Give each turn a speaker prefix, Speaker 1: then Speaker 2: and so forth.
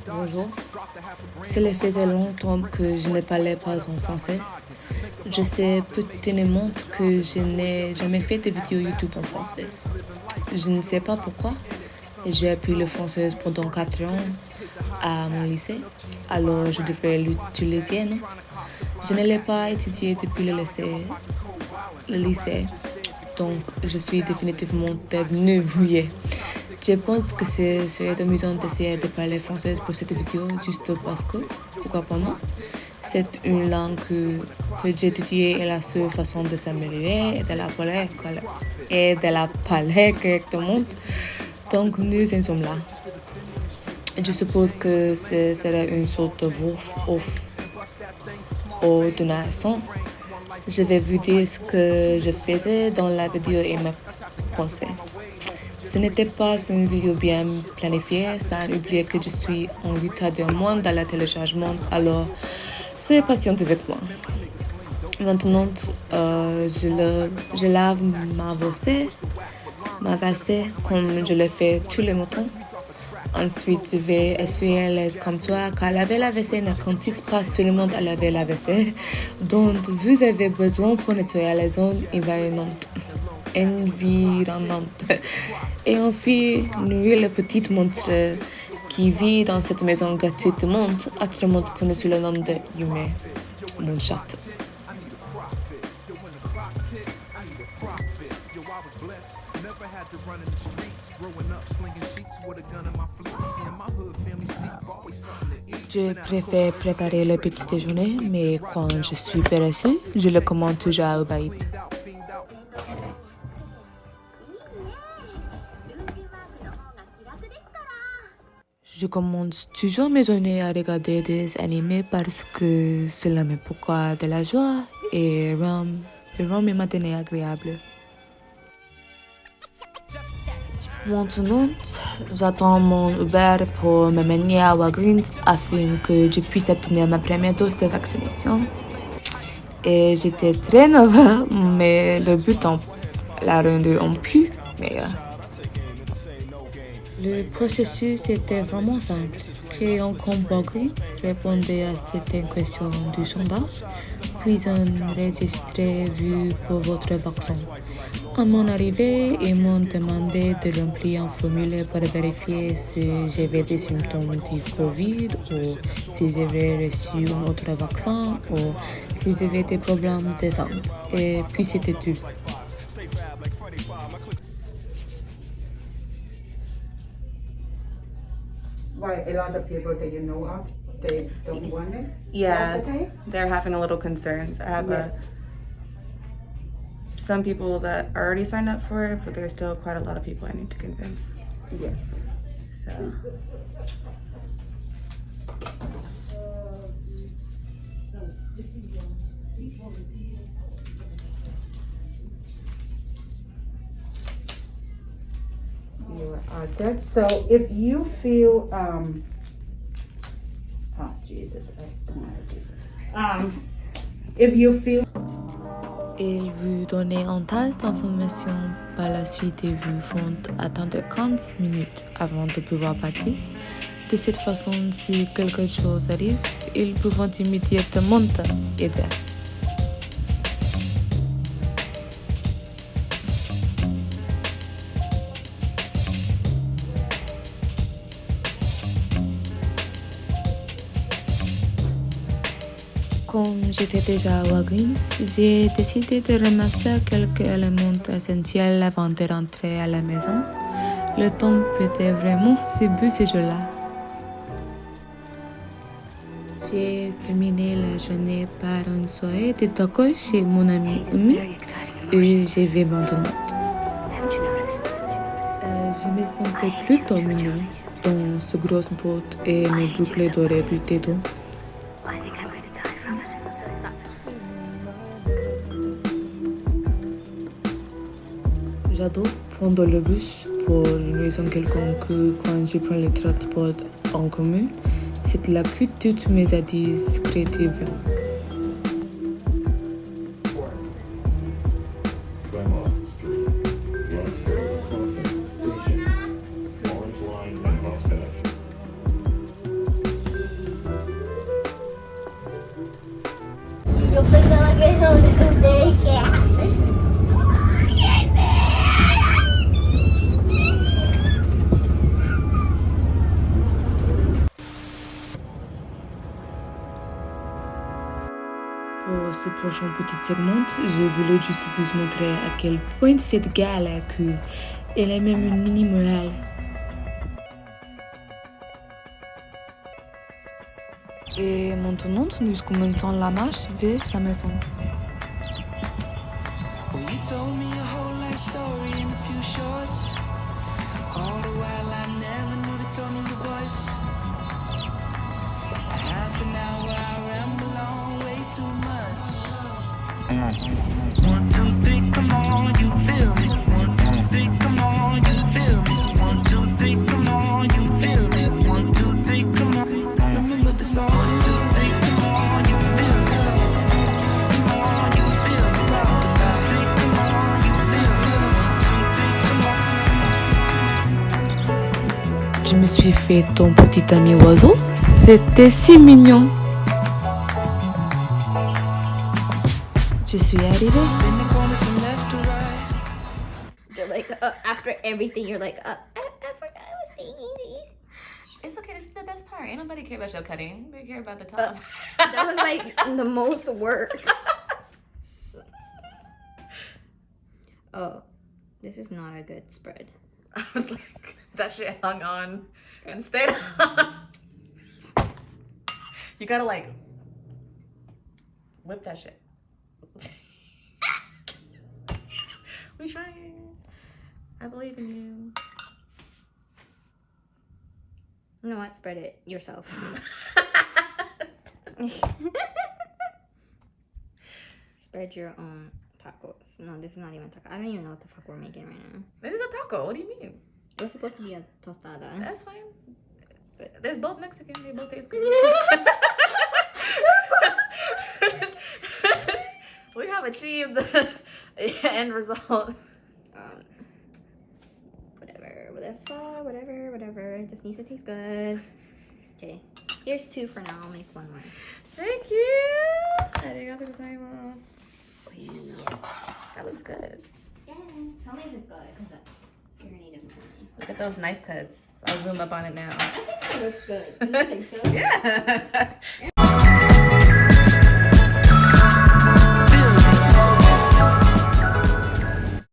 Speaker 1: Bonjour. Cela faisait longtemps que je ne parlais pas en français. Je sais pertinemment que je n'ai jamais fait de vidéos YouTube en français. Je ne sais pas pourquoi. J'ai appris le français pendant 4 ans à mon lycée, alors je devrais l'utiliser, non? Je ne l'ai pas étudié depuis le lycée, donc je suis définitivement devenue rouillée. Je pense que c'est amusant d'essayer de parler français pour cette vidéo juste parce que, pourquoi pas non? C'est une langue que j'ai étudiée et la seule façon de s'améliorer et de la parler correctement. Donc nous en sommes là. Je suppose que ce serait une sorte de ordination. Je vais vous dire ce que je faisais dans la vidéo et mes pensées. Ce n'était pas une vidéo bien planifiée, sans oublier que je suis en retard d'un mois dans le téléchargement, alors soyez patiente avec moi. Maintenant, je lave ma vaisselle comme je le fais tous les matins. Ensuite, je vais essuyer les comptoirs car laver la vaisselle ne consiste pas seulement à laver la vaisselle, dont vous avez besoin pour nettoyer les zones environnantes. Et enfin, nourrir le petit monstre qui vit dans cette maison gratuitement, autrement connu sous le nom de Yume, mon chat. Je préfère préparer le petit déjeuner, mais quand je suis paresseux, je le commande toujours à Uber Eats. Je commence toujours mes journées à regarder des animés parce que cela me procure de la joie et rend mes matinées agréables. Maintenant, j'attends mon Uber pour me mener à Walgreens afin que je puisse obtenir ma première dose de vaccination. Et j'étais très nerveuse, mais le but l'a rendu en plus meilleur. Le processus était vraiment simple. Créer un compte Walgreens, répondre à certaines questions du sondage, puis enregistrer vu pour votre vaccin. À mon arrivée, ils m'ont demandé de remplir un formulaire pour vérifier si j'avais des symptômes du Covid ou si j'avais reçu un autre vaccin ou si j'avais des problèmes de santé. Et puis c'était tout.
Speaker 2: Why, a lot of people that you know of, they don't want it?
Speaker 3: Yeah, they're having a little concerns. I have some people that are already signed up for it, but there's still quite a lot of people I need to convince.
Speaker 2: Yes.
Speaker 3: So.
Speaker 2: You are set. So if you feel, Jesus, I don't like this. If you feel.
Speaker 1: Il vous donner un tas d'informations par la suite et vous font attendre 15 minutes avant de pouvoir partir. De cette façon, si quelque chose arrive, ils peuvent immédiatement aider. Comme j'étais déjà à Walgreens, j'ai décidé de ramasser quelques éléments essentiels avant de rentrer à la maison. Le temps était vraiment si beau ce jour-là. J'ai terminé la journée par une soirée de tacos chez mon ami Umi et j'y vais maintenant. Je me sentais plutôt mignon dans ce gros botte et mes boucles dorées du téton. J'adore prendre le bus pour une raison quelconque. Quand je prends le transport en commun, c'est là que toutes mes idées créatives. prochain petit segment, je voulais juste vous montrer à quel point cette gale est cool. Elle est même une mini morale. Et maintenant, nous commençons la marche vers sa maison.
Speaker 4: Well, you told me a whole life story in a few shorts. All the while I never knew the tone of your voice. Half an hour I ramble on way too much. 1, 2, 3, come on, you feel me. 1, 2, 3, come on, you feel me. 1, 2, 3, come on, you feel me. 1, 2, 3, come on. Remember the song. 1, 2, 3, come on, you feel me. Come on, you feel me. 1, 2, 3, come on, you feel me. 1, 2, 3, come on.
Speaker 1: Je me suis fait ton petit ami oiseau. C'était si mignon. Je suis arrivée.
Speaker 4: In the corners from left to right.
Speaker 5: They're like, after everything, you're like, I forgot I was thinking these.
Speaker 3: It's okay. This is the best part. Ain't nobody care about your cutting. They care about the top.
Speaker 5: That was like the most work. Oh, this is not a good spread.
Speaker 3: I was like, that shit hung on and stayed on. You gotta like whip that shit. We trying. I believe in you.
Speaker 5: You know what? Spread it yourself. Spread your own tacos. No, this is not even taco. I don't even know what the fuck we're making right now.
Speaker 3: This is a taco. What do you mean?
Speaker 5: It was supposed to be a tostada.
Speaker 3: That's fine. They're both Mexican. They both taste good. We have achieved the end result.
Speaker 5: Whatever. It just needs to taste good. Okay, here's 2 for now. I'll make 1 more.
Speaker 3: Thank you. Arigatou gozaimasu. That looks good.
Speaker 5: Yeah, tell me if it's good, because you're gonna need it before me.
Speaker 3: Look at those knife cuts. I'll zoom up on it now.
Speaker 5: I think it looks good. Do you think so?
Speaker 3: Yeah.